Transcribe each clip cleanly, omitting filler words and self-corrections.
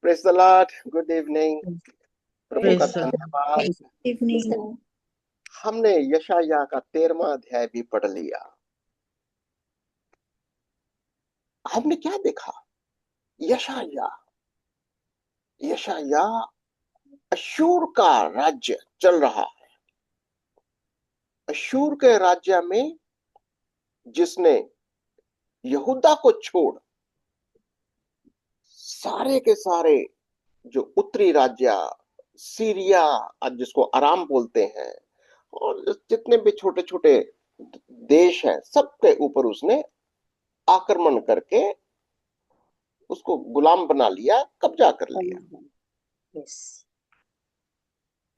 Praise the lord. Good evening. प्रभु का praise the धन्यवाद। इवनिंग। हमने यशायाह का 13वां अध्याय भी पढ़ लिया। हमने क्या देखा? यशायाह यशायाह अश्शूर का राज्य चल रहा है। अश्शूर के राज्य में जिसने यहूदा को छोड़ सारे के सारे जो उत्तरी राज्य, सीरिया आज जिसको आराम बोलते हैं, और जितने भी छोटे छोटे देश हैं, सबके ऊपर उसने आक्रमण करके उसको गुलाम बना लिया, कब्जा कर लिया।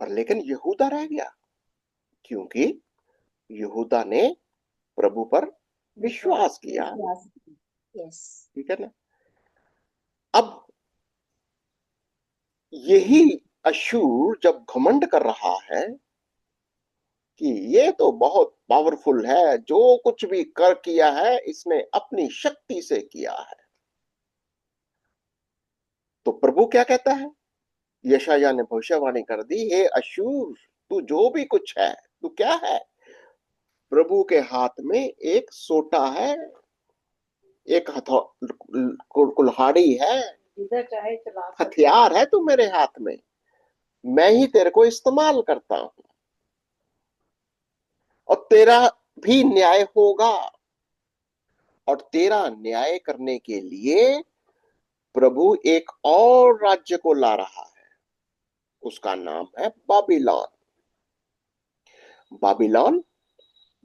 पर लेकिन यहूदा रह गया, क्योंकि यहूदा ने प्रभु पर विश्वास किया। ठीक है ना? अब यही अश्शूर जब घमंड कर रहा है कि ये तो बहुत पावरफुल है, जो कुछ भी कर किया है इसने अपनी शक्ति से किया है, तो प्रभु क्या कहता है? यशायाह ने भविष्यवाणी कर दी, हे अश्शूर, तू जो भी कुछ है, तू क्या है? प्रभु के हाथ में एक सोटा है, एक कुल्हाड़ी है, चाहे चला हथियार है तू मेरे हाथ में, मैं ही तेरे को इस्तेमाल करता हूं, और तेरा भी न्याय होगा। और तेरा न्याय करने के लिए प्रभु एक और राज्य को ला रहा है, उसका नाम है बाबिलोन। बाबिलोन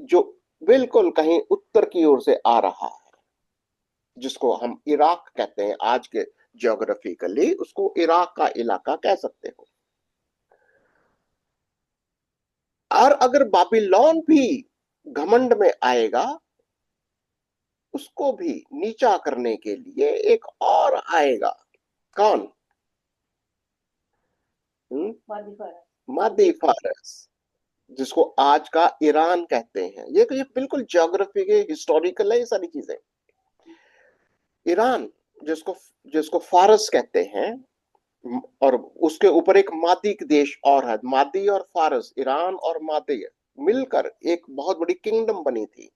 जो बिल्कुल कहीं उत्तर की ओर से आ रहा है, जिसको हम इराक कहते हैं। आज के ज्योग्राफिकली उसको इराक का इलाका कह सकते हो। और अगर बाबिलोन भी घमंड में आएगा, उसको भी नीचा करने के लिए एक और आएगा। कौन? मादी फारस, जिसको आज का ईरान कहते हैं। ये बिल्कुल ज्योग्राफी के हिस्टोरिकल है ये सारी चीजें। ईरान जिसको जिसको फारस कहते हैं, और उसके ऊपर एक मादी देश और है, मादी और फारस, ईरान और मादी मिलकर एक बहुत बड़ी किंगडम बनी थी।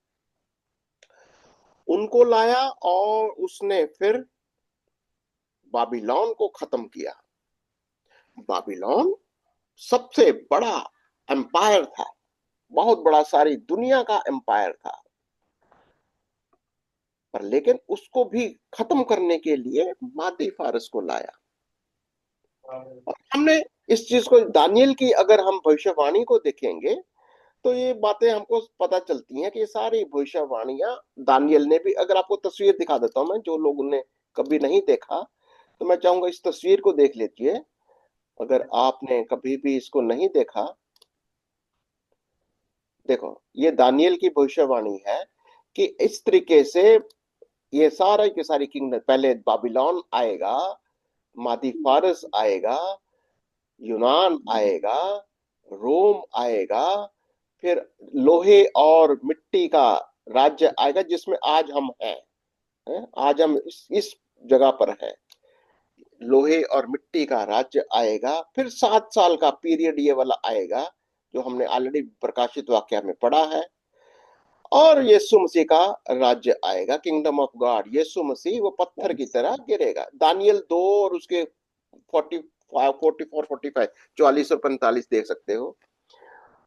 उनको लाया और उसने फिर बाबिलोन को खत्म किया। बाबिलोन सबसे बड़ा एम्पायर था, बहुत बड़ा, सारी दुनिया का एम्पायर था। पर लेकिन उसको भी खत्म करने के लिए मादी फारस को लाया। और हमने इस चीज को, दानियल की अगर हम भविष्यवाणी को देखेंगे तो ये बातें हमको पता चलती हैं कि ये सारी भविष्यवाणियां दानियल ने भी, अगर आपको तस्वीर दिखा देता हूं मैं, जो लोग ने कभी नहीं देखा तो मैं चाहूंगा इस तस्वीर को देख लीजिए। अगर आपने कभी भी इसको नहीं देखा, देखो ये दानियल की भविष्यवाणी है कि इस तरीके से ये सारा की सारी किंगडम, पहले बाबिलोन आएगा, मादी फारस आएगा, यूनान आएगा, रोम आएगा, फिर लोहे और मिट्टी का राज्य आएगा, जिसमें आज हम हैं। आज हम इस जगह पर है। लोहे और मिट्टी का राज्य आएगा, फिर 7 साल का पीरियड ये वाला आएगा, जो हमने ऑलरेडी प्रकाशित वाक्य में पढ़ा है। और यीशु मसीह का राज्य आएगा, किंगडम ऑफ गॉड। यीशु मसीह वो पत्थर की तरह गिरेगा। दानियल 2 और उसके 44 45 44 और 45 देख सकते हो।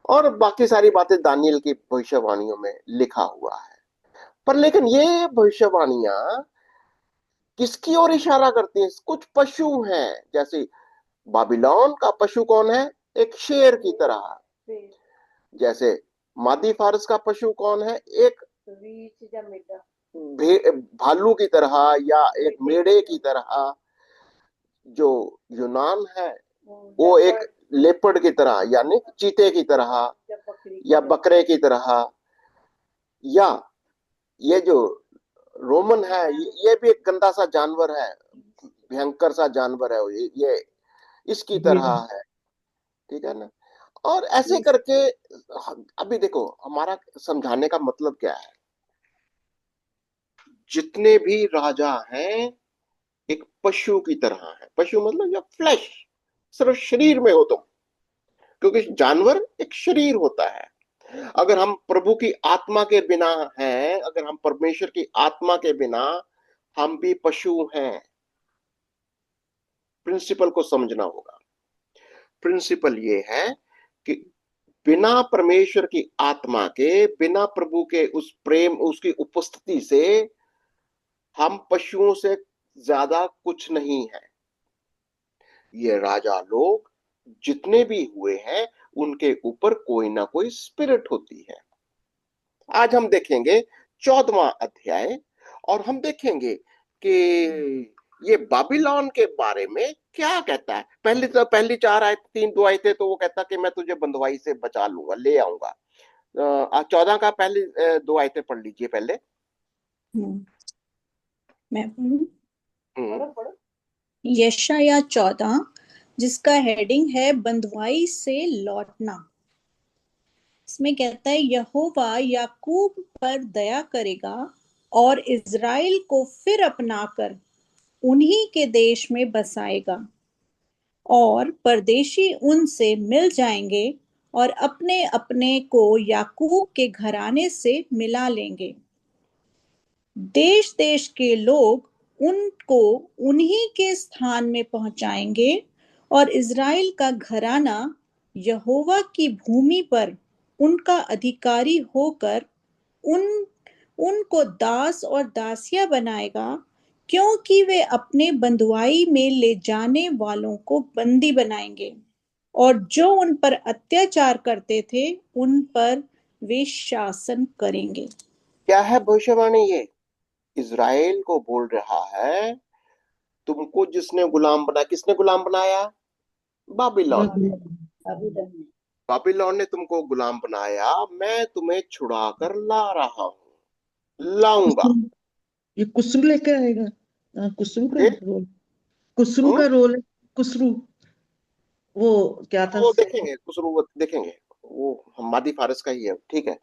और बाकी सारी बातें दानियल की भविष्यवाणियों में लिखा हुआ है। पर लेकिन ये भविष्यवाणियां किसकी ओर इशारा करती हैं? कुछ पशु हैं, जैसे बाबिलोन का पशु कौन है? एक शेर की तरह। जैसे मादी फारस का पशु कौन है? एक भालू की तरह, या एक मेढ़े की तरह। जो यूनान है वो एक लेपर्ड की तरह, यानी चीते की तरह, या बकरे की तरह। या ये जो रोमन है, ये भी एक गंदा सा जानवर है, भयंकर सा जानवर है, ये इसकी तरह है। ठीक है ना? और ऐसे करके अभी देखो, हमारा समझाने का मतलब क्या है? जितने भी राजा हैं, एक पशु की तरह है। पशु मतलब जब फ्लैश, सिर्फ शरीर में हो तुम, क्योंकि जानवर एक शरीर होता है। अगर हम प्रभु की आत्मा के बिना हैं, अगर हम परमेश्वर की आत्मा के बिना, हम भी पशु हैं। प्रिंसिपल को समझना होगा। प्रिंसिपल ये है कि बिना परमेश्वर की आत्मा के, बिना प्रभु के उस प्रेम, उसकी उपस्थिति से, हम पशुओं से ज्यादा कुछ नहीं है। ये राजा लोग जितने भी हुए हैं, उनके ऊपर कोई ना कोई स्पिरिट होती है। आज हम देखेंगे 14वां अध्याय, और हम देखेंगे कि ये बाबिलोन के बारे में क्या कहता है। पहली 4 आयत, 3 2 आयतें तो वो कहता कि मैं तुझे बंधुआई से बचा लूंगा, ले आऊंगा। 14 का पहली 2 आयतें पढ़ लीजिए पहले। हम्म, मैं पढ़ूं? हम्म। यशाया 14, जिसका हेडिंग है बंधुआई से लौटना। इसमें कहता है, यहोवा याकूब पर दया करेगा और इज़राइल को फिर अपनाकर उन्हीं के देश में बसाएगा, और परदेशी उनसे मिल जाएंगे और अपने अपने को याकूब के घराने से मिला लेंगे। देश देश के लोग उनको उन्हीं के स्थान में पहुंचाएंगे, और इज़राइल का घराना यहोवा की भूमि पर उनका अधिकारी होकर उन उनको दास और दासियां बनाएगा, क्योंकि वे अपने बंधुआई में ले जाने वालों को बंदी बनाएंगे, और जो उन पर अत्याचार करते थे उन पर वे शासन करेंगे। क्या है भविष्यवाणी? ये इज़राइल को बोल रहा है, तुमको जिसने गुलाम बनाया, किसने गुलाम बनाया? बाबिलोन ने। अभिधन्य। बाबिलोन ने तुमको गुलाम बनाया, मैं तुम्हें छुड़ा कर ला रहा हूं, लाऊंगा। कुसुम, ये कुसुम लेके आएगा। कुसुम का ये रोल, कुसुम हम्म, का रोल है। कुसरू, वो क्या था? वो देखेंगे, खुसरू देखेंगे, वो हम मादी फारस का ही है, ठीक है।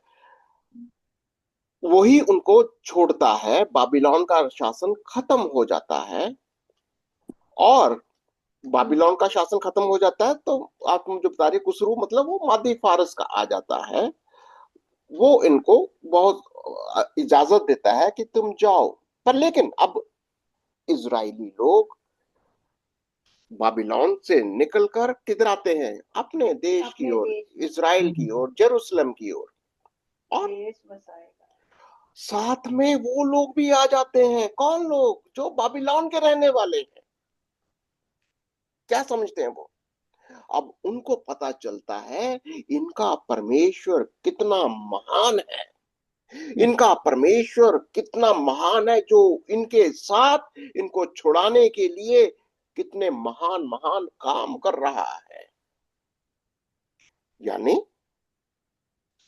वही उनको छोड़ता है, बाबिलोन का शासन खत्म हो जाता है। और बाबिलोन का शासन खत्म हो जाता है तो आप जो बता रहे कुसरू, मतलब वो मादी फारस का आ जाता है। वो इनको बहुत इजाजत देता है कि तुम जाओ। पर लेकिन अब इजरायली लोग बाबिलोन से निकलकर किधर आते हैं? अपने देश की अपने ओर, देश में इजराइल की ओर, जेरूसलम की ओर। और देश बसाएगा। साथ में वो लोग भी आ जाते हैं। कौन लोग? जो बाबिलोन के रहने वाले हैं। क्या समझते हैं वो? अब उनको पता चलता है इनका परमेश्वर कितना महान है, इनका परमेश्वर कितना महान है, जो इनके साथ इनको छुड़ाने के लिए कितने महान महान काम कर रहा है। यानी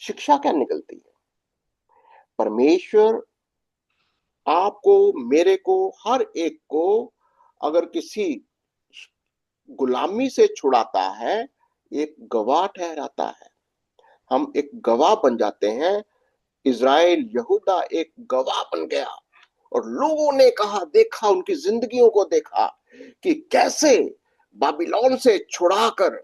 शिक्षा क्या निकलती है? परमेश्वर आपको, मेरे को, हर एक को अगर किसी गुलामी से छुड़ाता है, एक गवाह ठहराता है। हम एक गवाह बन जाते हैं। इज़राइल, यहूदा एक गवाह बन गया, और लोगों ने कहा, देखा, उनकी जिंदगियों को देखा कि कैसे बाबिलोन से छुड़ाकर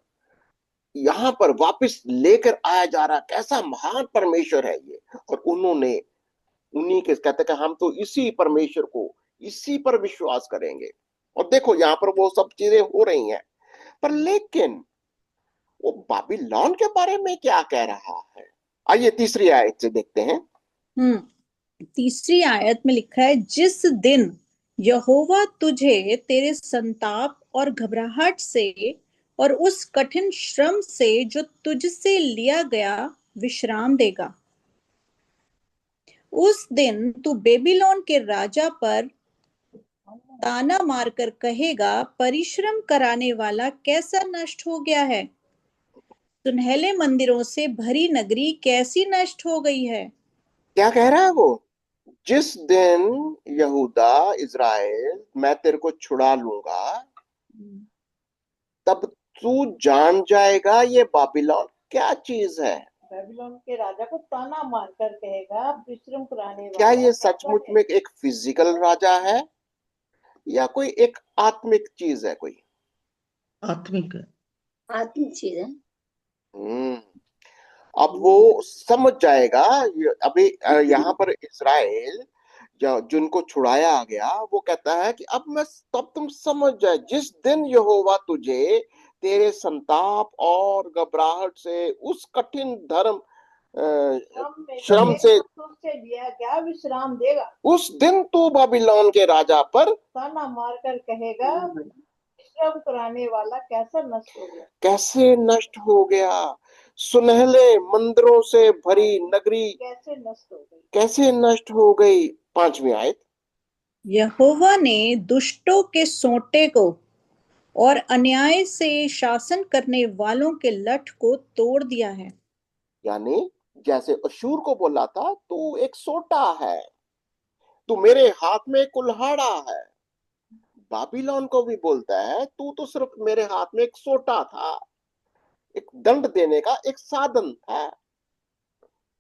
यहां पर वापस लेकर आया जा रहा, कैसा महान परमेश्वर है ये। और उन्होंने, उन्हीं के कहते कि हम तो इसी परमेश्वर को, इसी पर विश्वास करेंगे। और देखो यहाँ पर वो सब चीजें हो रही हैं। पर लेकिन वो बाबिलोन के बारे में क्या कह रहा है? आइए तीसरी आयत से देखते हैं। तीसरी आयत में लिखा है, जिस दिन यहोवा तुझे तेरे संताप और घबराहट से और उस कठिन श्रम से जो तुझसे लिया गया विश्राम देगा, उस दिन तू बेबीलोन के राजा पर ताना मारकर कहेगा, परिश्रम कराने वाला कैसा नष्ट हो गया है, सुनहले मंदिरों से भरी नगरी कैसी नष्ट हो गई है। क्या कह रहा है वो? जिस दिन यहूदा, इज़राइल, मैं तेरे को छुड़ा लूंगा, तब तू जान जाएगा ये बाबिलोन क्या चीज है। बेबीलोन के राजा को ताना मारकर कहेगा, परिश्रम कराने क्या वाला ये कैसा सचमुच है। में एक फिजिकल राजा है, या कोई एक आत्मिक चीज है कोई? आत्मिक है। आत्मिक चीज है। हम्म अब वो समझ जाएगा। अभी यहाँ पर इज़राइल जिनको छुड़ाया गया, वो कहता है कि अब मैं, तब तुम समझ जाए, जिस दिन यहोवा तुझे तेरे संताप और घबराहट से उस कठिन धर्म श्रम से तुझसे दिया गया विश्राम देगा, उस दिन तू बाबिलोन के राजा पर ताना मारकर कहेगा, विश्राम कराने वाला कैसा नष्ट हो गया। कैसे नष्ट हो गया, सुनहले मंदिरों से भरी नगरी कैसे नष्ट हो गई। कैसे नष्ट हो गई। 5वीं आयत। यहोवा ने दुष्टों के सोंटे को और अन्याय से शासन करने वालों के लठ को तोड़ दिया है। यानी जैसे अशूर को बोला था, तू एक सोटा है, तू मेरे हाथ में कुल्हाड़ा है। बाबिलोन को भी बोलता है, तू तो सिर्फ मेरे हाथ में एक सोटा था, एक दंड देने का एक साधन था,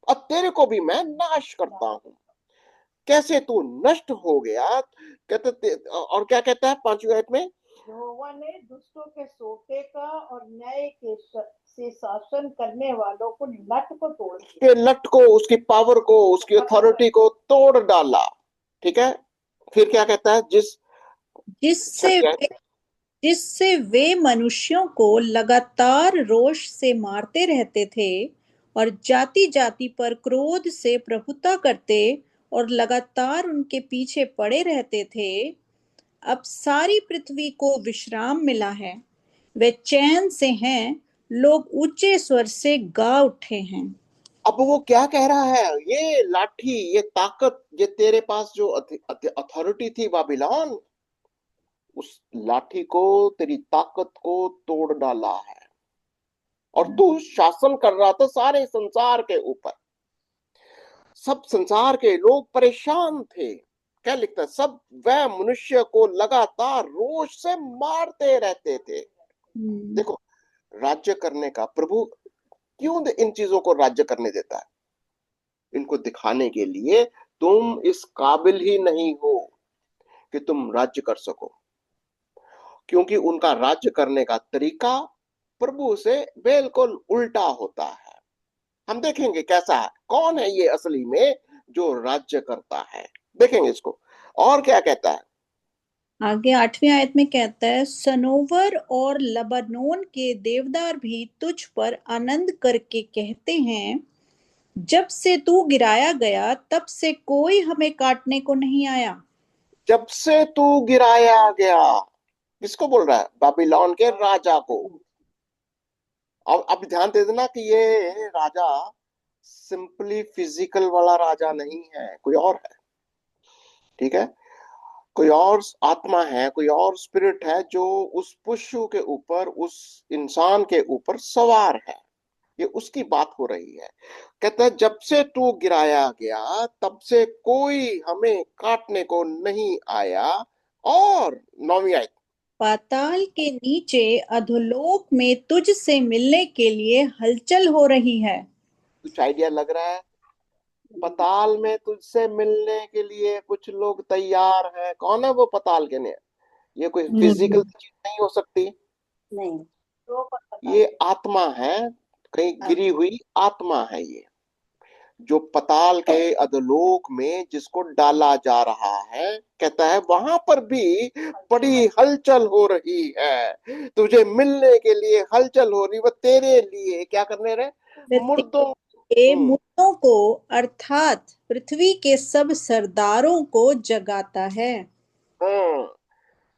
अब तेरे को भी मैं नाश करता हूं। कैसे तू नष्ट हो गया। और क्या कहता है 5वीं आयत में? यहोवा ने दुष्टों के सोटे का और न्याय के से शासन करने वालों को लठ को तोड़ दिया। के लठ को, उसकी पावर को, उसकी अथॉरिटी को तोड़ डाला। ठीक है, फिर क्या कहता है? जिससे जिससे वे मनुष्यों को लगातार रोष से मारते रहते थे और जाति जाति पर क्रोध से प्रभुता करते और लगातार उनके पीछे पड़े रहते थे, अब सारी पृथ्वी को विश्राम मिला है। वे चैन से हैं, लोग ऊंचे स्वर से गा उठे हैं। अब वो क्या कह रहा है? ये लाठी, ये ताकत, ये तेरे पास जो अथॉरिटी थी बाबिलोन, उस लाठी को, तेरी ताकत को तोड़ डाला है। और तू शासन कर रहा था सारे संसार के ऊपर। सब संसार के लोग परेशान थे। क्या लिखता है? सब वह मनुष्य को लगातार रोष से मारते रहते थे। देखो, राज्य करने का प्रभु क्यों इन चीजों को राज्य करने देता है? इनको दिखाने के लिए तुम इस काबिल ही नहीं हो कि तुम राज्य कर सको, क्योंकि उनका राज्य करने का तरीका प्रभु से बिल्कुल उल्टा होता है। हम देखेंगे कैसा है, कौन है ये असली में जो राज्य करता है, देखेंगे इसको। और क्या कहता है आगे 8वीं आयत में कहता है, सनोवर और लबानोन के देवदार भी तुझ पर आनंद करके कहते हैं, जब से तू गिराया गया तब से कोई हमें काटने को नहीं आया। जब से तू गिराया गया, किसको बोल रहा है? बाबिलोन के राजा को। अब ध्यान दे देना कि ये राजा सिंपली फिजिकल वाला राजा नहीं है, कोई और है। ठीक है, कोई और आत्मा है, कोई और स्पिरिट है जो उस पुष्यु के ऊपर, उस इंसान के ऊपर सवार है। ये उसकी बात हो रही है। कहता है जब से तू गिराया गया तब से कोई हमें काटने को नहीं आया। और 9वीं आयत। पाताल के नीचे अधोलोक में तुझ से मिलने के लिए हलचल हो रही है। कुछ आइडिया लग रहा है? पताल में तुझसे मिलने के लिए कुछ लोग तैयार हैं। कौन है वो पताल के लिए? ये कोई फिजिकल चीज नहीं हो सकती। नहीं, तो ये आत्मा है, कहीं गिरी हुई आत्मा है ये, जो पताल के अधोलोक में जिसको डाला जा रहा है। कहता है वहां पर भी बड़ी हलचल हो रही है, तुझे मिलने के लिए हलचल हो रही। वो तेरे लिए क्या करने रहे? मुर्दों मुर्दों को अर्थात पृथ्वी के सब सरदारों को जगाता है,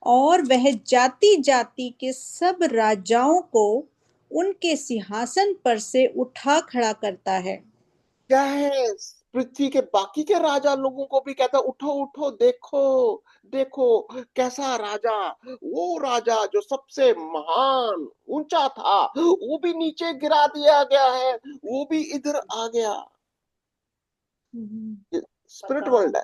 और वह जाति जाति के सब राजाओं को उनके सिंहासन पर से उठा खड़ा करता है। क्या है? पृथ्वी के बाकी के राजा लोगों को भी कहता, उठो उठो, देखो देखो कैसा राजा, वो राजा जो सबसे महान ऊंचा था, वो भी नीचे गिरा दिया गया है, वो भी इधर आ गया। स्पिरिट वर्ल्ड है,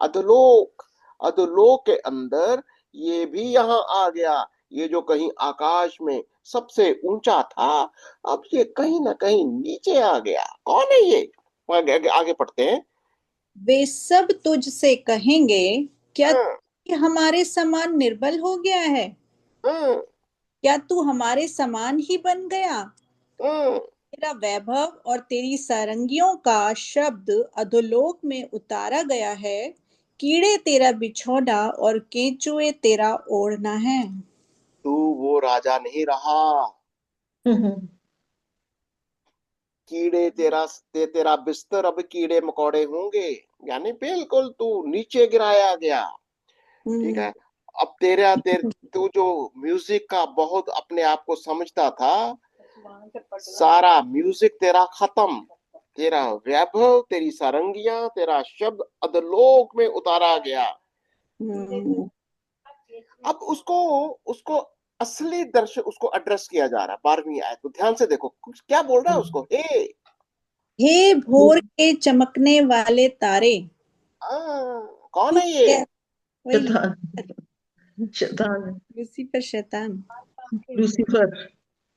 अधोलोक। अधोलोक के अंदर ये भी यहाँ आ गया। ये जो कहीं आकाश में सबसे ऊंचा था, अब ये कहीं ना कहीं नीचे आ गया। कौन है ये? आगे पढ़ते हैं। वे सब तुझ से कहेंगे, क्या कि हमारे समान निर्बल हो गया है? हम्म, क्या तू हमारे समान ही बन गया? हम्म। तेरा वैभव और तेरी सारंगियों का शब्द अधोलोक में उतारा गया है। कीड़े तेरा बिछौना और केंचुए तेरा ओढ़ना है। तू वो राजा नहीं रहा। हम्म, कीड़े तेरा बिस्तर अब कीड़े मकोड़े होंगे। यानी बिल्कुल तू नीचे गिराया गया। ठीक है। अब तू जो म्यूजिक का बहुत अपने आप को समझता था, सारा म्यूजिक तेरा खत्म। तेरा वैभव, तेरी सारंगियां, तेरा शब्द अधोलोक में उतारा गया। हम्म, अब उसको उसको असली दर्शन उसको एड्रेस किया जा रहा है। 12वीं आयत को ध्यान से देखो, कुछ क्या बोल रहा है उसको। हे, हे भोर के चमकने वाले तारे। कौन तू है ये? वही शैतान, शैतान, लूसीफर शैतान। लूसीफर।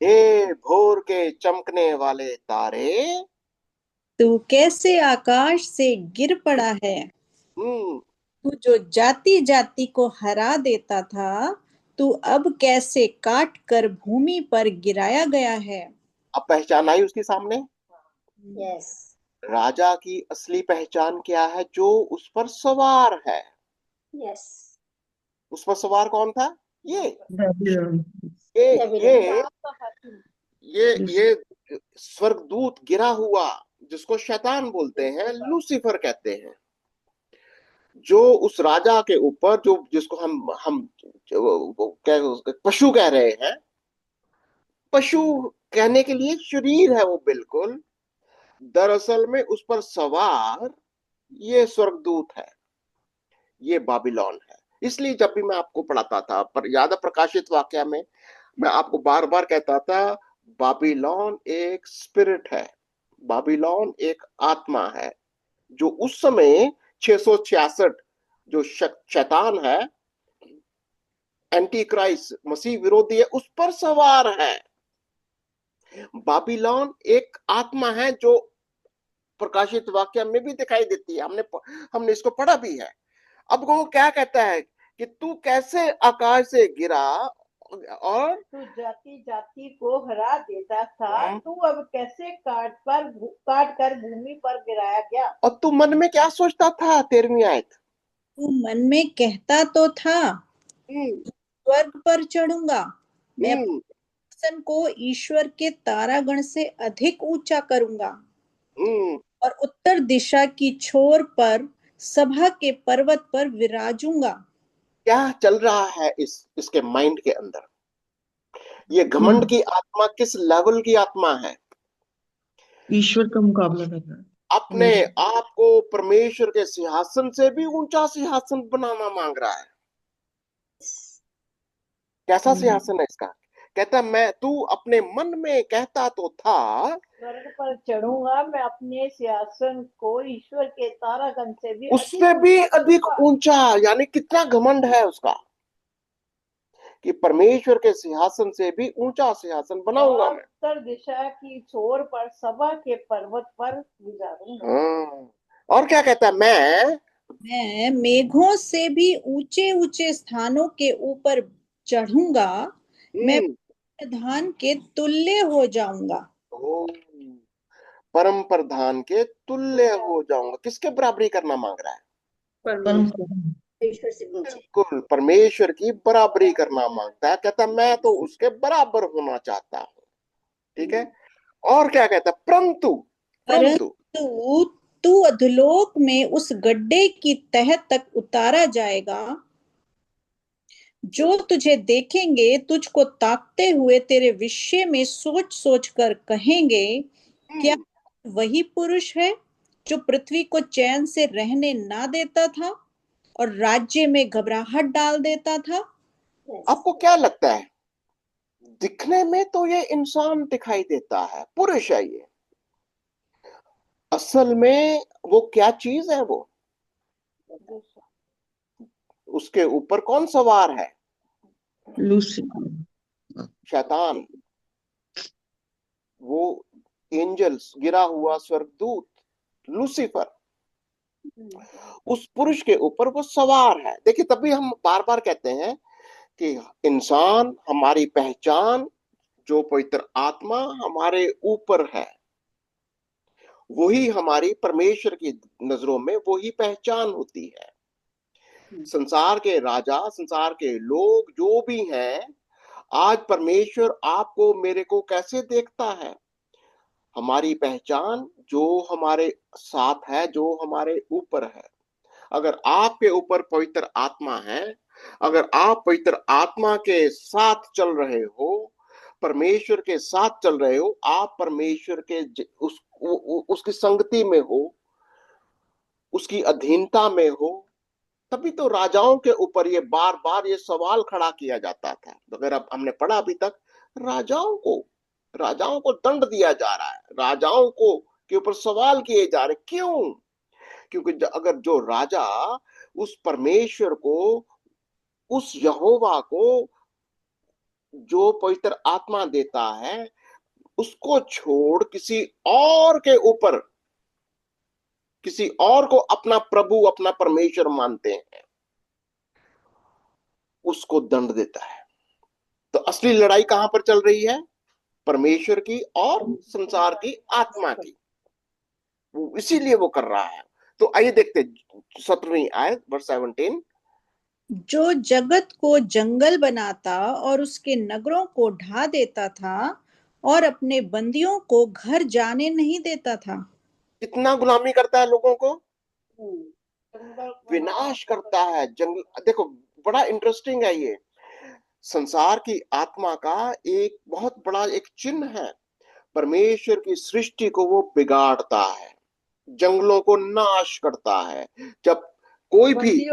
हे भोर के चमकने वाले तारे। तू कैसे आकाश से गिर पड़ा है? हम्म। तू जो जाति जाति को हरा देता था, तू अब कैसे काट कर भूमि पर गिराया गया है? अब पहचान आई उसके सामने। यस। राजा की असली पहचान क्या है? जो उस पर सवार है। यस। उस पर सवार कौन था? ये बेबीलोन, ये बेबीलोन। ये स्वर्गदूत गिरा हुआ, जिसको शैतान बोलते हैं, लूसीफर कहते हैं। जो उस राजा के ऊपर, जो जिसको हम पशु कह रहे हैं। पशु कहने के लिए शरीर है वो बिल्कुल। दरअसल में उस पर सवार ये स्वर्गदूत है, ये बाबिलोन है। इसलिए जब भी मैं आपको पढ़ाता था, पर याद है प्रकाशित वाक्य में मैं आपको बार बार कहता था, बाबिलोन एक स्पिरिट है। बाबिलोन एक आत्मा है, जो उस समय 666 जो शैतान है, एंटी क्राइस्ट, मसीह विरोधी है, उस पर सवार है। बाबिलोन एक आत्मा है जो प्रकाशित वाक्य में भी दिखाई देती है। हमने इसको पढ़ा भी है। अब वो क्या कहता है कि तू कैसे आकाश से गिरा, और तू जाति जाति को हरा देता था, तू अब कैसे काट कर भूमि पर गिराया गया। और तू मन में क्या सोचता था? 13वीं आयत। तू मन में कहता तो था, हम्म, स्वर्ग पर चढ़ूंगा, मैं अपने हम्म, सिंहासन को ईश्वर के तारागण से अधिक ऊंचा करूंगा हम्म। और उत्तर दिशा की छोर पर सभा के पर्वत पर विराजूंगा। क्या चल रहा है इसके माइंड के अंदर? ये घमंड की आत्मा किस लेवल की आत्मा है? ईश्वर का मुकाबला कर रहा है अपने हमेशा। आप को परमेश्वर के सिंहासन से भी ऊंचा सिंहासन बनाना मांग रहा है। कैसा सिंहासन है इसका? कहता, मैं तू अपने मन में कहता तो था, स्वर्ग पर चढ़ूंगा, मैं अपने सिंहासन को ईश्वर के तारागण से भी उससे भी अधिक ऊंचा। यानी कितना घमंड है उसका, कि परमेश्वर के सिंहासन से भी ऊंचा सिंहासन बनाऊंगा मैं। उत्तर दिशा की छोर पर सभा के पर्वत पर गुजारूंगा। हाँ। और क्या कहता है? मैं मेघों से भी ऊंचे ऊंचे स्थानों के ऊपर चढ़ूंगा, मैं हम्म प्रधान के तुल्य हो जाऊंगा। ओ, परम प्रधान के तुल्य हो जाऊंगा। किसके बराबरी करना मांग रहा है? परम ईश्वर से नीचे। बिल्कुल परमेश्वर की बराबरी करना मांगता है। कहता, मैं तो उसके बराबर होना चाहता हूँ। ठीक है। और क्या कहता है? परंतु परंतु परंतु तू अधोलोक में उस गड्ढे की तह तक उतारा जाएगा। जो तुझे देखेंगे तुझको ताकते हुए तेरे विषय में सोच सोच कर कहेंगे, क्या हम्म, वही पुरुष है जो पृथ्वी को चैन से रहने ना देता था और राज्य में घबराहट डाल देता था? आपको क्या लगता है? दिखने में तो ये इंसान दिखाई देता है, पुरुष है ये। असल में वो क्या चीज है? वो उसके ऊपर कौन सवार है? लूसीफर। शैतान, वो एंजल्स, गिरा हुआ स्वर्गदूत लूसीफर। उस पुरुष के ऊपर वो सवार है। देखिए, तभी हम बार बार कहते हैं कि इंसान, हमारी पहचान, जो पवित्र आत्मा हमारे ऊपर है, वही हमारी परमेश्वर की नजरों में वही पहचान होती है। संसार के राजा, संसार के लोग जो भी हैं, आज परमेश्वर आपको मेरे को कैसे देखता है? हमारी पहचान जो हमारे साथ है, जो हमारे ऊपर है। अगर आपके ऊपर पवित्र आत्मा है, अगर आप पवित्र आत्मा के साथ चल रहे हो, परमेश्वर के साथ चल रहे हो, आप परमेश्वर के उसकी संगति में हो, उसकी अधीनता में हो, तभी तो राजाओं के ऊपर ये बार बार ये सवाल खड़ा किया जाता था। अगर अब हमने पढ़ा अभी तक, राजाओं को दंड दिया जा रहा है, राजाओं को के ऊपर सवाल किए जा रहे। क्यों? क्योंकि अगर जो राजा उस परमेश्वर को, उस यहोवा को जो पवित्र आत्मा देता है, उसको छोड़ किसी और के ऊपर, किसी और को अपना प्रभु, अपना परमेश्वर मानते हैं, उसको दंड देता है। तो असली लड़ाई कहां पर चल रही है? परमेश्वर की और संसार की आत्मा की। वो इसीलिए वो कर रहा है। तो आइए देखते 17वीं आयत, वर्स 17। जो जगत को जंगल बनाता और उसके नगरों को ढा देता था और अपने बंदियों को घर जाने नहीं देता था। कितना गुलामी करता है लोगों को? विनाश करता है, जंगल। देखो, बड़ा इंटरेस्टिंग है ये। संसार की आत्मा का एक बहुत बड़ा एक चिन्ह है। परमेश्वर की सृष्टि को वो बिगाड़ता है, जंगलों को नाश करता है। जब कोई भी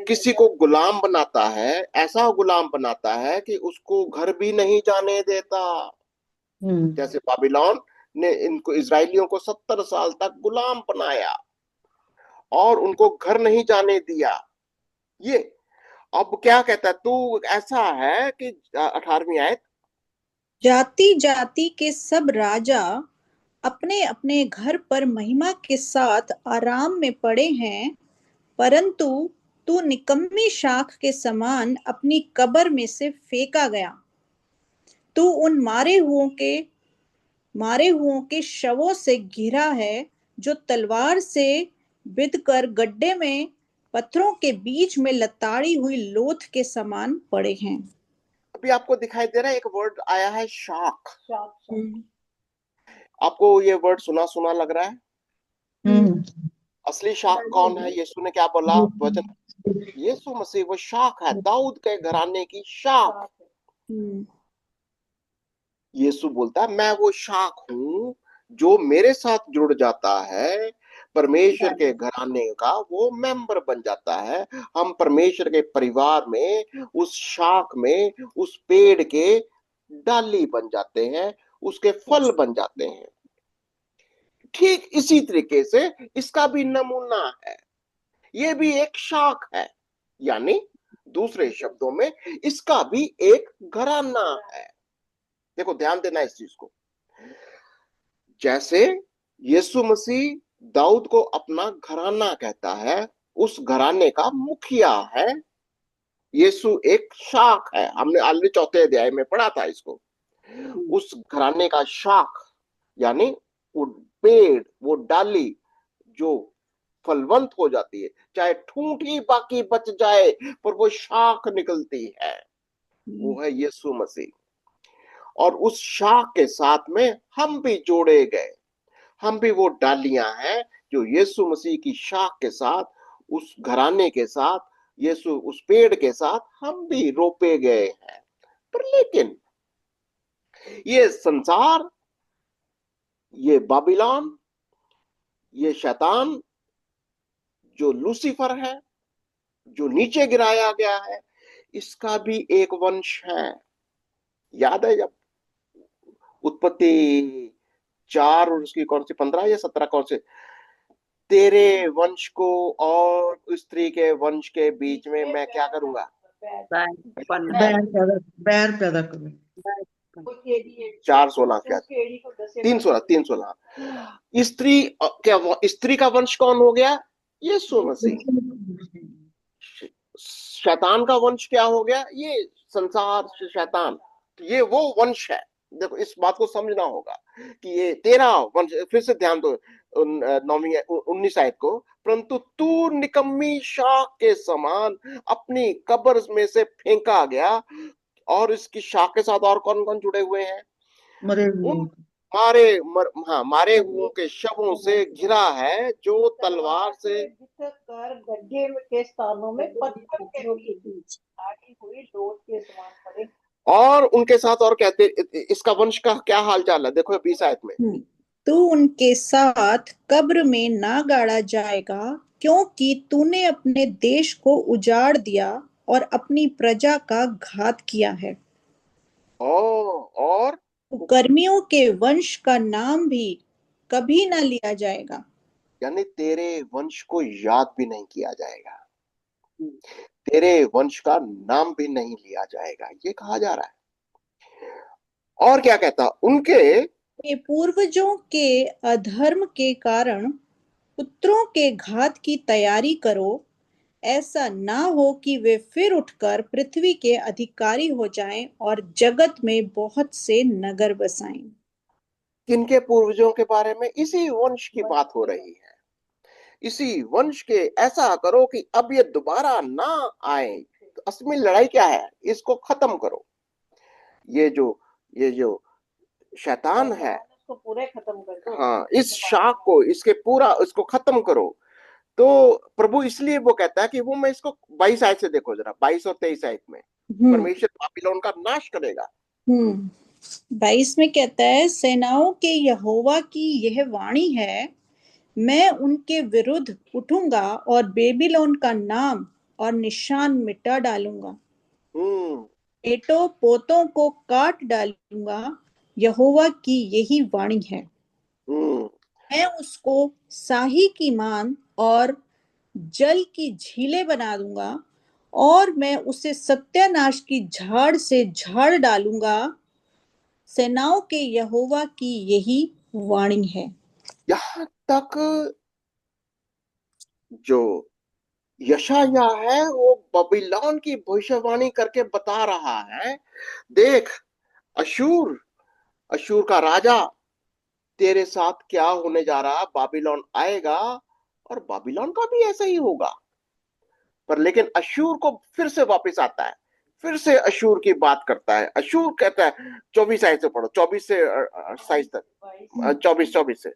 किसी को गुलाम बनाता है, ऐसा गुलाम बनाता है कि उसको घर भी नहीं जाने देता। जैसे बाबिलोन ने इनको, इजरायलियों को 70 साल तक गुलाम बनाया और उनको घर नहीं जाने दिया। ये अब क्या कहता है? तू ऐसा है कि 18वीं आयत, जाति जाति के सब राजा अपने अपने घर पर महिमा के साथ आराम में पड़े हैं, परंतु तू निकम्मी शाख के समान अपनी कब्र में से फेंका गया। तू उन मारे हुओं के शवों से घिरा है, जो तलवार से बिधकर गड्ढे में पत्थरों के बीच में लताड़ी हुई लोथ के समान पड़े हैं। अभी आपको दिखाई दे रहा है, एक वर्ड आया है, शाख। हम्म, आपको ये वर्ड सुना सुना लग रहा है? असली शाख कौन है? यीशु ने क्या बोला वचन? यीशु मसीह वो शाख है, दाऊद के घराने की शाख। यीशु बोलता है, मैं वो शाख हूं, जो मेरे साथ जुड़ जाता है, परमेश्वर के घराने का वो मेंबर बन जाता है। हम परमेश्वर के परिवार में, उस शाख में, उस पेड़ के डाली बन जाते हैं, उसके फल बन जाते हैं। ठीक इसी तरीके से इसका भी नमूना है। ये भी एक शाख है, यानी दूसरे शब्दों में इसका भी एक घराना है। देखो, ध्यान देना इस चीज को। जैसे यीशु मसीह दाऊद को अपना घराना कहता है, उस घराने का मुखिया है। यीशु एक शाख है, हमने ऑलरेडी 4 अध्याय में पढ़ा था इसको। उस घराने का शाख यानी वो पेड़, वो डाली जो फलवंत हो जाती है, चाहे ठूंठ ही बाकी बच जाए पर वो शाख निकलती है, वो है यीशु मसीह। और उस शाख के साथ में हम भी जोड़े गए। हम भी वो डालियां हैं जो यीशु मसीह की शाख के साथ, उस घराने के साथ, यीशु उस पेड़ के साथ हम भी रोपे गए हैं। पर लेकिन ये संसार, ये बाबिलोन, ये शैतान, जो लूसीफर है, जो नीचे गिराया गया है, इसका भी एक वंश है। याद है जब उत्पत्ति 4 और उसकी कौन सी 15 या 17, कौन से, तेरे वंश को और स्त्री के वंश के बीच में मैं क्या करूंगा? बैर पैदा करो। 4:16 क्या 3:16 स्त्री क्या स्त्री का वंश कौन हो गया? यीशु मसीह। शैतान का वंश क्या हो गया? ये संसार से शैतान। तो ये वो वंश है। देखो इस बात को समझना होगा कि ये तेरा वंश। फिर से ध्यान दो 19 आयत को। परंतु तू निकम्मी शाख के समान अपनी कब्र में से फेंका गया। और इसकी शाख के साथ और कौन कौन जुड़े हुए हैं? मरे उन हुए। मारे हुओं के शवों से घिरा है, जो तलवार से कर गड्ढे के स्थानों में पत्थर के बीच आटी हुई डोर के समान पड़े। और उनके साथ और कहते इसका वंश का क्या हाल चाल है? देखो 20 आयत में। तू उनके साथ कब्र में ना गाड़ा जाएगा, क्योंकि तूने अपने देश को उजाड़ दिया और अपनी प्रजा का घात किया है। और कर्मियों के वंश का नाम भी कभी ना लिया जाएगा। यानी तेरे वंश को याद भी नहीं किया जाएगा, तेरे वंश का नाम भी नहीं लिया जाएगा, ये कहा जा रहा है। और क्या कहता? उनके पूर्वजों के अधर्म के कारण पुत्रों के घात की तैयारी करो, ऐसा ना हो कि वे फिर उठकर पृथ्वी के अधिकारी हो जाएं और जगत में बहुत से नगर बसाएं। किनके पूर्वजों के बारे में? इसी वंश की बात हो रही है। इसी वंश के ऐसा करो कि अब ये दोबारा ना आए। तो असल में लड़ाई क्या है? इसको खत्म करो। ये जो शैतान है, इसको पूरे खत्म कर दो। हाँ, इस शाख को, इसको खत्म करो। तो प्रभु इसलिए वो कहता है कि वो, मैं इसको 22 आयत से देखो जरा, 22 और 23 आयत में परमेश्वर बाबिलोन का नाश करेगा। 22 में कहता है, सेनाओं के यहोवा की यह वाणी है, मैं उनके विरुद्ध उठूंगा और बेबीलोन का नाम और निशान मिटा डालूंगा। बेटों पोतों को काट डालूंगा, यहोवा की यही वाणी है। मैं उसको साही की मान और जल की झीलें बना दूंगा, और मैं उसे सत्यानाश की झाड़ से झाड़ डालूंगा। सेनाओं के यहोवा की यही वाणी है। यहां तक जो यशाया है वो बबीलोन की भविष्यवाणी करके बता रहा है, देख अशूर अशूर का राजा तेरे साथ क्या होने जा रहा, बाबिलोन आएगा और बाबिलोन का भी ऐसा ही होगा। पर लेकिन अशूर को फिर से वापस आता है, फिर से अशूर की बात करता है। अशूर कहता है 24 आयत से पढ़ो, 24 से 27 तक, 24 से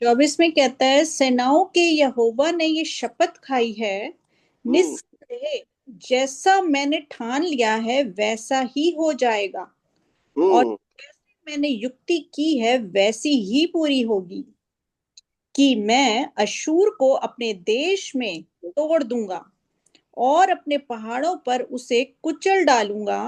24 में कहता है, सेनाओं के यहोवा ने ये शपथ खाई है, निस्संदेह जैसा मैंने ठान लिया है वैसा ही हो जाएगा, और जैसे मैंने युक्ति की है वैसी ही पूरी होगी, कि मैं अशूर को अपने देश में तोड़ दूंगा और अपने पहाड़ों पर उसे कुचल डालूंगा।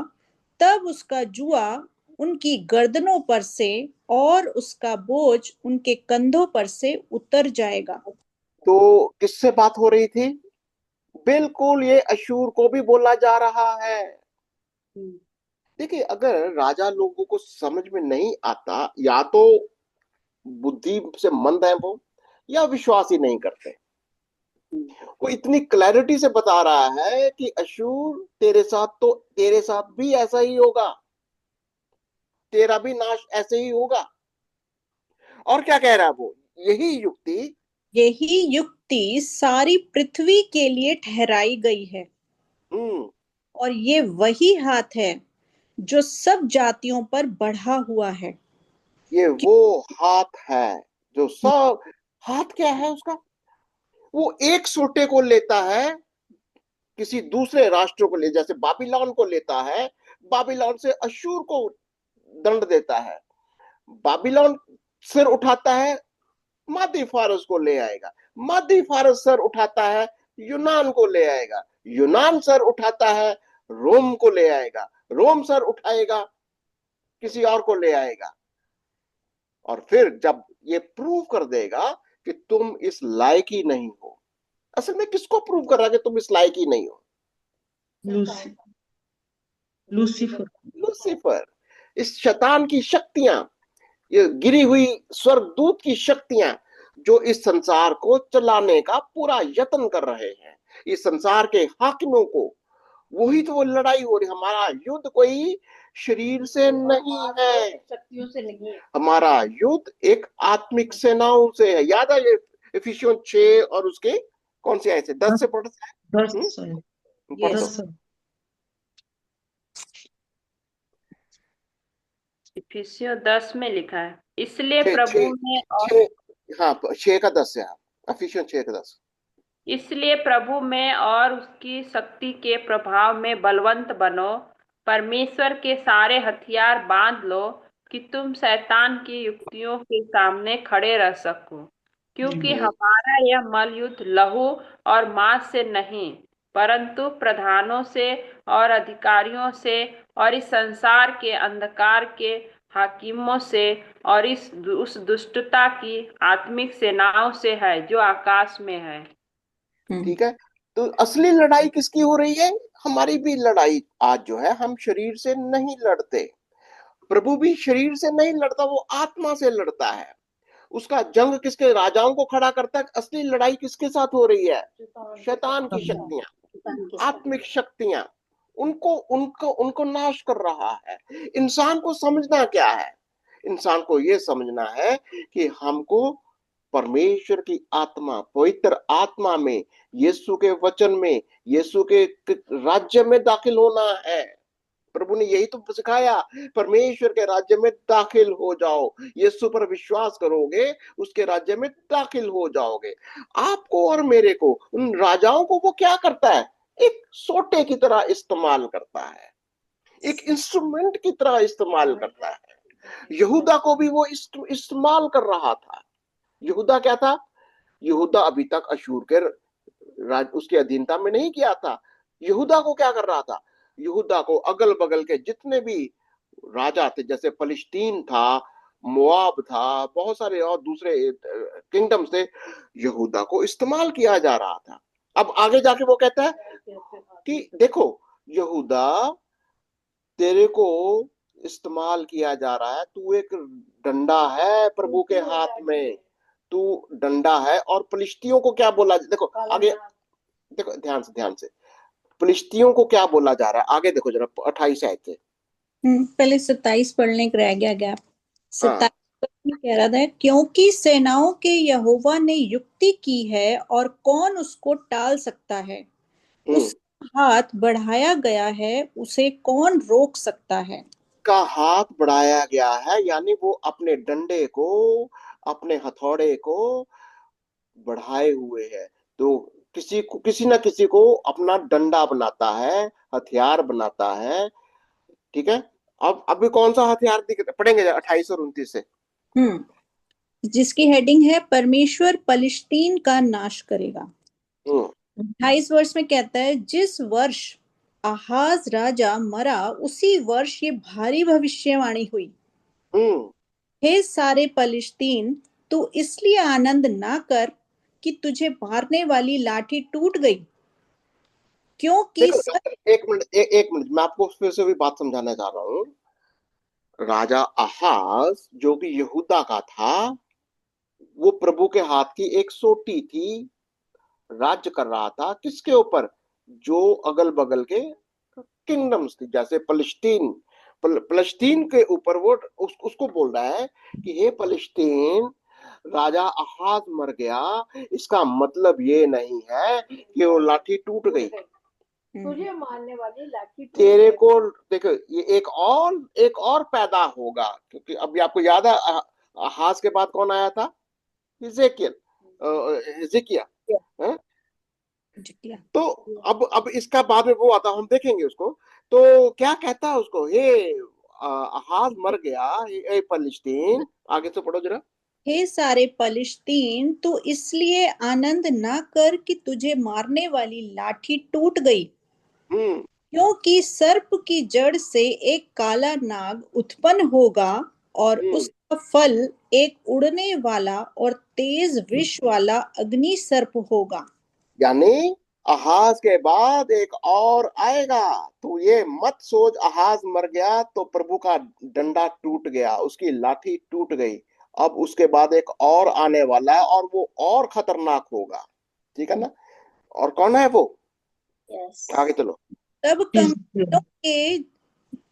तब उसका जुआ उनकी गर्दनों पर से और उसका बोझ उनके कंधों पर से उतर जाएगा। तो किससे बात हो रही थी? बिल्कुल ये अशूर को भी बोला जा रहा है। देखिए, अगर राजा लोगों को समझ में नहीं आता, या तो बुद्धि से मंद है वो, या विश्वास ही नहीं करते। वो इतनी क्लैरिटी से बता रहा है कि अशूर तेरे साथ भी ऐसा ही होगा, तेरा भी नाश ऐसे ही होगा। और क्या कह रहा है वो? यही युक्ति सारी पृथ्वी के लिए ठहराई गई है, और ये वही हाथ है जो सब जातियों पर बढ़ा हुआ है। ये वो हाथ है जो सब, हाथ क्या है उसका? वो एक सोटे को लेता है, किसी दूसरे राष्ट्र को ले, जैसे बाबिलोन को लेता है, बाबिलोन से अशूर को दंड देता है। बाबिलोन सिर उठाता है, मादी फारस को ले आएगा। मादी फारस सर उठाता है, यूनान को ले आएगा। यूनान सर उठाता है, रोम को ले आएगा। रोम सर उठाएगा, किसी और को ले आएगा। और फिर जब ये प्रूव कर देगा कि तुम इस लायक ही नहीं हो। असल में किसको प्रूव कर रहा है कि तुम इस लायक ही नहीं हो? लूसीफर। लूसीफर। इस शैतान की शक्तियां, ये गिरी हुई स्वर्गदूत की शक्तियां जो इस संसार को चलाने का पूरा यत्न कर रहे हैं, इस संसार के हाकिमों को, वही तो वो लड़ाई हो रही। हमारा युद्ध कोई शरीर से नहीं है, शक्तियों से नहीं है, हमारा युद्ध एक आत्मिक सेनाओं से है। याद है ये इफिसियों 6 और उसके कौन से आए थे 10 से पढ़ दस पढ़ दो। दस इफिसियों 10 में लिखा है, इसलिए छः प्रभु छः में और छः हाँ 6 का 10 है, इफिसियों 6 का 10। इसलिए प्रभु में और उसकी शक्ति के प्रभाव में बलवंत बनो, परमेश्वर के सारे हथियार बांध लो कि तुम शैतान की युक्तियों के सामने खड़े रह सको, क्योंकि हमारा यह मल युद्ध लहू और मांस से नहीं, परंतु प्रधानों से और अधिकारियों से और इस संसार के अंधकार के हाकिमों से और उस दुष्टता की आत्मिक सेनाओं से है जो आकाश में है। ठीक है, तो असली लड़ाई किसकी हो रही है? हमारी भी लड़ाई आज जो है, हम शरीर से नहीं लड़ते, प्रभु भी शरीर से नहीं लड़ता, वो आत्मा से लड़ता है। उसका जंग किसके राजाओं को खड़ा करता है? असली लड़ाई किसके साथ हो रही है? शैतान की शक्तियां, आत्मिक शक्तियां, उनको उनको उनको नाश कर रहा है। इंसान को समझना क्या है? इंसान को यह समझना है कि हमको परमेश्वर की आत्मा, पवित्र आत्मा में, यीशु के वचन में, यीशु के राज्य में दाखिल होना है। प्रभु ने यही तो सिखाया, परमेश्वर के राज्य में दाखिल हो जाओ, यीशु पर विश्वास करोगे, उसके राज्य में दाखिल हो जाओगे। आपको और मेरे को, उन राजाओं को वो क्या करता है? एक सोटे की तरह इस्तेमाल करता है, एक इंस्ट्रूमेंट की तरह इस्तेमाल करता है। यहूदा को भी वो इस्तेमाल कर रहा था। यहूदा क्या था? यहूदा अभी तक अशूर के उसके अधीनता में नहीं किया था। यहूदा को क्या कर रहा था? यहूदा को अगल बगल के जितने भी राजा थे, जैसे फलिस्तीन था, मोआब था, बहुत सारे और दूसरे किंगडम्स थे, यहूदा को इस्तेमाल किया जा रहा था। अब आगे जाके वो कहता है कि देखो यहूदा, तेरे को इस्तेमाल किया जा रहा है, तू एक डंडा है प्रभु के हाथ में, तू डंडा है। और फलिस्तियों को क्या बोला? देखो आगे, देखो ध्यान से फलिस्तियों को क्या बोला जा रहा है? आगे देखो जरा 28 आयत से। पहले 27 पढ़ने का रह गया गैप। 27 में कह रहा था, क्योंकि सेनाओं के यहोवा ने युक्ति की है और कौन उसको टाल सकता है, उसका हाथ बढ़ाया गया है, उसे कौन रोक सकता है। का हाथ बढ़ाया गया है, यानी वो अपने डंडे को, अपने हथौड़े को बढ़ाए हुए है। तो किसी ना किसी को अपना डंडा बनाता है, हथियार बनाता है। ठीक है, अब अभी कौन सा हथियार पढ़ेंगे 28 और 29 से, जिसकी हेडिंग है परमेश्वर पलिश्तीन का नाश करेगा। 28 वर्ष में कहता है, जिस वर्ष आहाज राजा मरा उसी वर्ष ये भारी भविष्यवाणी हुई, हे सारे पलिश्तीन, तू इसलिए आनंद ना कर कि तुझे मारने वाली लाठी टूट गई, क्योंकि एक मिनट मैं आपको फिर से भी बात समझाना चाह रहा हूँ। राजा आहाज जो कि यहूदा का था, वो प्रभु के हाथ की एक सोटी थी, राज्य कर रहा था किसके ऊपर? जो अगल बगल के किंगडम्स थी, जैसे फलस्तीन के ऊपर वो उसको बोल रहा है कि हे फलस्तीन, राजा आहाज मर गया, इसका मतलब ये नहीं है कि वो लाठी टूट गई, तुझे मारने वाली लाठी तेरे को। देखो ये एक और पैदा होगा, क्योंकि अभी आपको याद है आहाज के बाद कौन आया था? हिजकिय्याह। तो अब इसका बाद में वो आता, हम देखेंगे उसको। तो क्या कहता है उसको? हे आहाज मर गया, हे फलिस्तीन, आगे से पढ़ो जरा। हे सारे पलिश्तीन, तू इसलिए आनंद ना कर कि तुझे मारने वाली लाठी टूट गई, क्योंकि सर्प की जड़ से एक काला नाग उत्पन्न होगा और उसका फल एक उड़ने वाला और तेज विष वाला अग्नि सर्प होगा। यानी अहाज के बाद एक और आएगा। तो ये मत सोच अहाज मर गया तो प्रभु का डंडा टूट गया, उसकी लाठी टूट गई। अब उसके बाद एक और आने वाला है और वो और खतरनाक होगा। ठीक है ना? और कौन है वो? आगे चलो। तब हिजकिय्याह। कंगालों के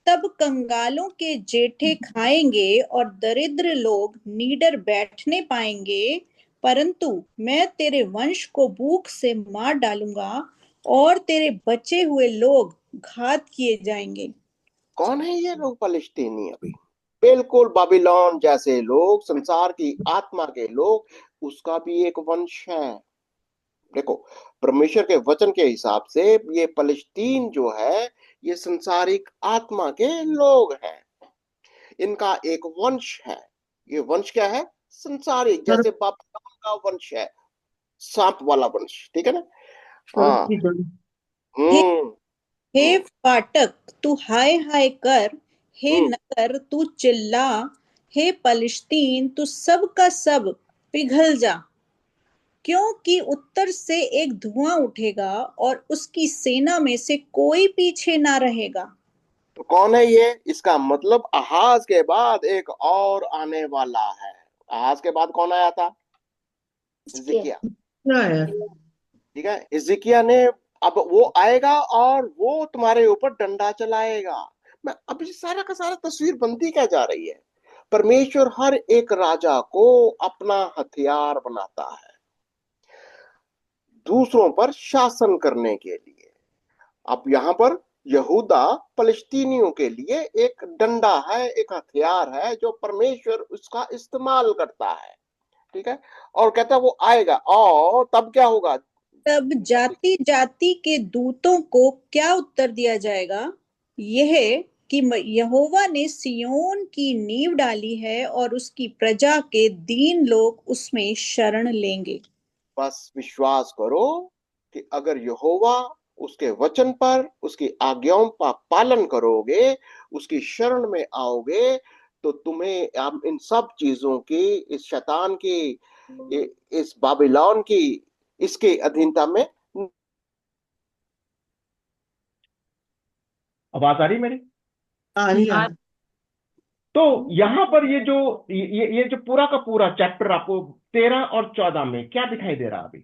तब कंगालों के जेठे खाएंगे और दरिद्र लोग नीडर बैठने पाएंगे, परंतु मैं तेरे वंश को भूख से मार डालूंगा और तेरे बचे हुए लोग घात किए जाएंगे। कौन है ये लोग? फलिस्तीनी। अभी बिल्कुल बाबिलोन जैसे लोग, संसार की आत्मा के लोग, उसका भी एक वंश है। देखो, परमेश्वर के वचन के हिसाब से ये फलिस्तीन जो है, ये संसारिक आत्मा के लोग हैं। इनका एक वंश है। ये वंश क्या है? संसारिक, जैसे बाबिलोन का वंश है, सांप वाला वंश। ठीक है ना? स्वर्ग हाँ। की गली। हे हम्म। हे फाटक तू हाय हाय कर, हे हम्म। नगर तू चिल्ला, हे पलिश्तीन तू सब का सब पिघल जा, क्योंकि उत्तर से एक धुआं उठेगा और उसकी सेना में से कोई पीछे ना रहेगा। तो कौन है ये? इसका मतलब अहाज के बाद एक और आने वाला है। अहाज के बाद कौन आया था? हिजकिय्याह। क्या है? ठीक है, हिजकिय्याह ने, अब वो आएगा और वो तुम्हारे ऊपर डंडा चलाएगा। मैं अब ये सारा का सारा तस्वीर बनती क्या जा रही है? परमेश्वर हर एक राजा को अपना हथियार बनाता है दूसरों पर शासन करने के लिए। अब यहाँ पर यहूदा फलस्तीनियों के लिए एक डंडा है, एक हथियार है जो परमेश्वर उसका इस्तेमाल करता है। ठीक है? और कहता है वो आएगा और तब क्या होगा? तब जाति जाति के दूतों को क्या उत्तर दिया जाएगा? यह कि यहोवा ने सियोन की नींव डाली है और उसकी प्रजा के दीन लोग उसमें शरण लेंगे। बस विश्वास करो कि अगर यहोवा उसके वचन पर, उसकी आज्ञाओं का पालन करोगे, उसकी शरण में आओगे, तो तुम्हें हम इन सब चीजों की, इस शैतान की, इस बाबिलोन की, इसके अधीनता में। आवाज आ रही मेरी? आ रही है। तो यहाँ पर ये जो पूरा का पूरा चैप्टर आपको 13 और 14 में क्या दिखाई दे रहा? अभी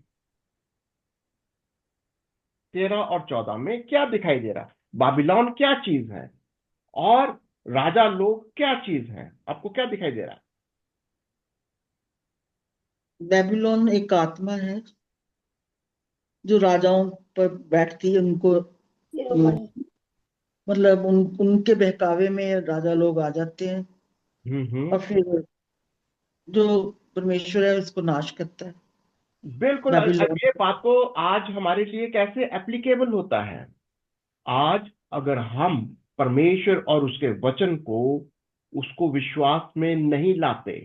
13 और 14 में क्या दिखाई दे रहा? बाबिलोन क्या चीज है और राजा लोग क्या चीज है? आपको क्या दिखाई दे रहा? बेबीलोन एक आत्मा है जो राजाओं पर बैठती है, उनको मतलब उनके बहकावे में राजा लोग आ जाते हैं और फिर जो परमेश्वर है उसको नाश करता है। बिल्कुल। अब बेबीलोन। ये बात तो आज हमारे लिए कैसे एप्लीकेबल होता है? आज अगर हम परमेश्वर और उसके वचन को, उसको विश्वास में नहीं लाते,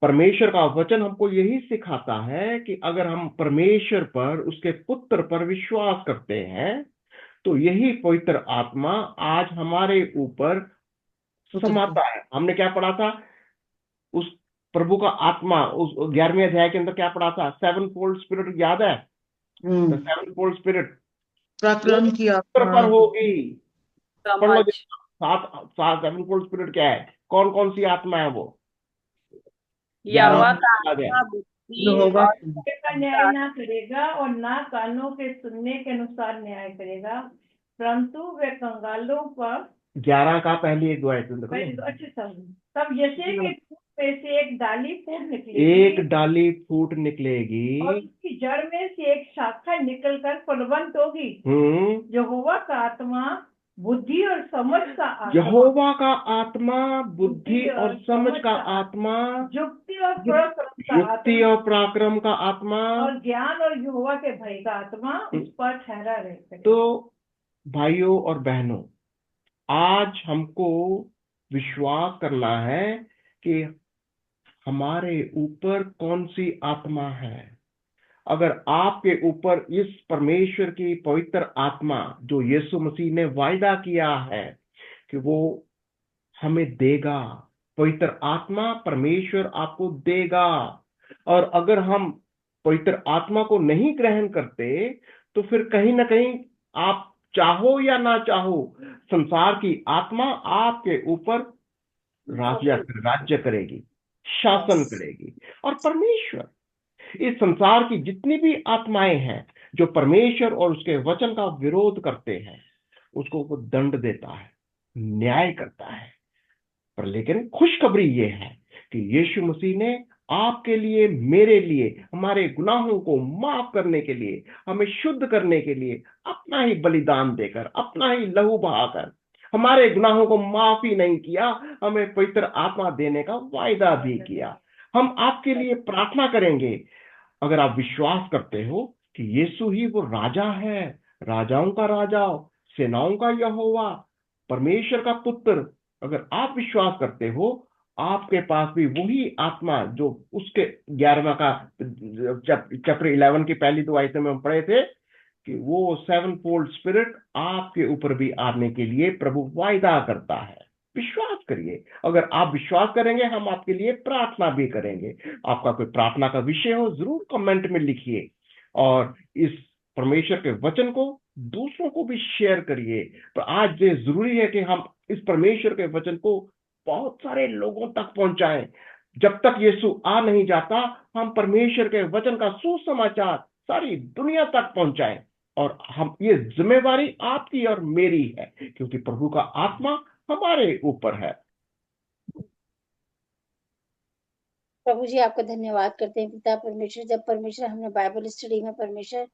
परमेश्वर का वचन हमको यही सिखाता है कि अगर हम परमेश्वर पर, उसके पुत्र पर विश्वास करते हैं, तो यही पवित्र आत्मा आज हमारे ऊपर समाता है। हमने क्या पढ़ा था? उस प्रभु का आत्मा, उस 11वें अध्याय के अंदर क्या पढ़ा था? 7 फोल्ड स्पिरिट, याद है? द 7 फोल्ड स्पिरिट पराक्रम की पुत्र आत्मा। पर होगी। पढ़ लो। समझ। सात सात 7 फोल्ड स्पिरिट क्या है? कौन कौन सी आत्मा है वो? यहोवा 11 का याद है? आत्मा बुद्धि यहोवा और का न्याय ना करेगा और ना कानों के सुनने के अनुसार न्याय करेगा, परंतु वे कंगालों पर 11 का पहली एक दो आयतन देखो। अच्छे समझ। तब यशे के फूट में से एक डाली फूट एक निकलेगी डाली फूट निकलेगी और उसकी जड़ में से एक शाखा निकलकर फलवंत होगी। हम्म। यहोवा का आत्मा बुद्धि और समझ का आत्मा, यहोवा का आत्मा बुद्धि और समझ का आत्मा, युक्ति और पराक्रम का युक्ति आत्मा और पराक्रम का आत्मा और ज्ञान और यहोवा के भय का आत्मा उस पर ठहरा रहता है। तो भाइयों और बहनों, आज हमको विश्वास करना है कि हमारे ऊपर कौन सी आत्मा है। अगर आपके ऊपर इस परमेश्वर की पवित्र आत्मा, जो यीशु मसीह ने वायदा किया है कि वो हमें देगा, पवित्र आत्मा परमेश्वर आपको देगा, और अगर हम पवित्र आत्मा को नहीं ग्रहण करते तो फिर कहीं ना कहीं आप चाहो या ना चाहो, संसार की आत्मा आपके ऊपर राज्य करेगी, शासन करेगी। और परमेश्वर इस संसार की जितनी भी आत्माएं हैं जो परमेश्वर और उसके वचन का विरोध करते हैं, उसको वो दंड देता है, न्याय करता है। पर लेकिन खुशखबरी ये है कि यीशु मसीह ने आपके लिए, मेरे लिए, हमारे गुनाहों को माफ करने के लिए, हमें शुद्ध करने के लिए अपना ही बलिदान देकर, अपना ही लहू बहाकर हमारे गुनाहों को माफ ही नहीं किया, हमें पवित्र आत्मा देने का वायदा भी किया। हम आपके लिए प्रार्थना करेंगे अगर आप विश्वास करते हो कि यीशु ही वो राजा है, राजाओं का राजा, सेनाओं का यहोवा, परमेश्वर का पुत्र। अगर आप विश्वास करते हो, आपके पास भी वही आत्मा जो उसके 11वां का चैप्टर 11 की पहली 2 आयतें में हम पढ़े थे कि वो 7-fold स्पिरिट आपके ऊपर भी आने के लिए प्रभु वायदा करता है। विश्वास करिए। अगर आप विश्वास करेंगे, हम आपके लिए प्रार्थना भी करेंगे। आपका कोई प्रार्थना का विषय हो, जरूर कमेंट में लिखिए और इस परमेश्वर के वचन को दूसरों को भी शेयर करिए। पर आज ये जरूरी है कि हम इस परमेश्वर के वचन को बहुत सारे लोगों तक पहुंचाएं। जब तक यीशु आ नहीं जाता, हम परमेश्वर के वचन का सुसमाचार सारी दुनिया तक पहुंचाएं। और हम, ये जिम्मेवारी आपकी और मेरी है, क्योंकि प्रभु का आत्मा हमारे ऊपर है। प्रभु जी, आपका धन्यवाद करते हैं पिता परमेश्वर। जब परमेश्वर हमने बाइबल स्टडी में परमेश्वर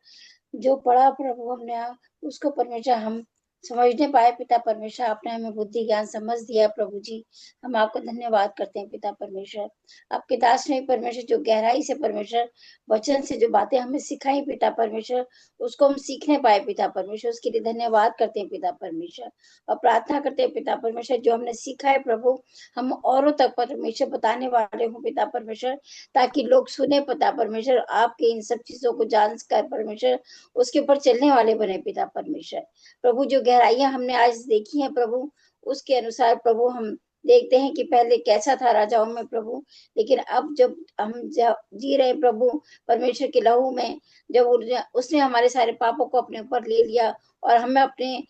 जो पढ़ा प्रभु, हमने उसको परमेश्वर हम समझने पाए पिता परमेश्वर। आपने हमें बुद्धि ज्ञान समझ दिया प्रभु जी, हम आपका धन्यवाद करते हैं पिता परमेश्वर। आपके दास ने परमेश्वर जो गहराई से परमेश्वर वचन से जो बातें हमें सिखाई पिता परमेश्वर, उसको हम सीखने पाए पिता परमेश्वर। उसके लिए धन्यवाद करते हैं पिता परमेश्वर और प्रार्थना करते हैं पिता परमेश्वर जो हमने सीखा है प्रभु, हम औरों तक परमेश्वर बताने वाले हूँ पिता परमेश्वर, ताकि लोग सुने पिता परमेश्वर, आपके इन सब चीजों को जान कर परमेश्वर उसके ऊपर चलने वाले बने पिता परमेश्वर। प्रभु जो गहराइयां हमने आज देखी हैं प्रभु, उसके अनुसार प्रभु हम देखते हैं कि पहले कैसा था राजाओं में प्रभु, लेकिन अब जब हम जी रहे प्रभु परमेश्वर के लहू में, जब उसने हमारे सारे पापों को अपने ऊपर ले लिया और हमें अपने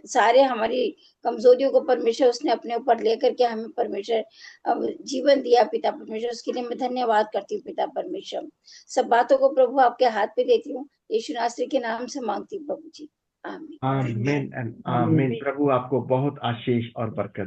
सारे हमारी कमजोरियों को परमेश्वर उसने अपने ऊपर लेकर के हमें परमेश्वर जीवन दिया पिता परमेश्वर। उसके लिए मैं धन्यवाद करती हूँ पिता परमेश्वर। सब बातों को प्रभु आपके हाथ पे देती हूँ, यीशु नासरी के नाम से मांगती हूँ प्रभु जी, आमीन। आमीन एंड आमीन। प्रभु आपको बहुत आशीष और बरकत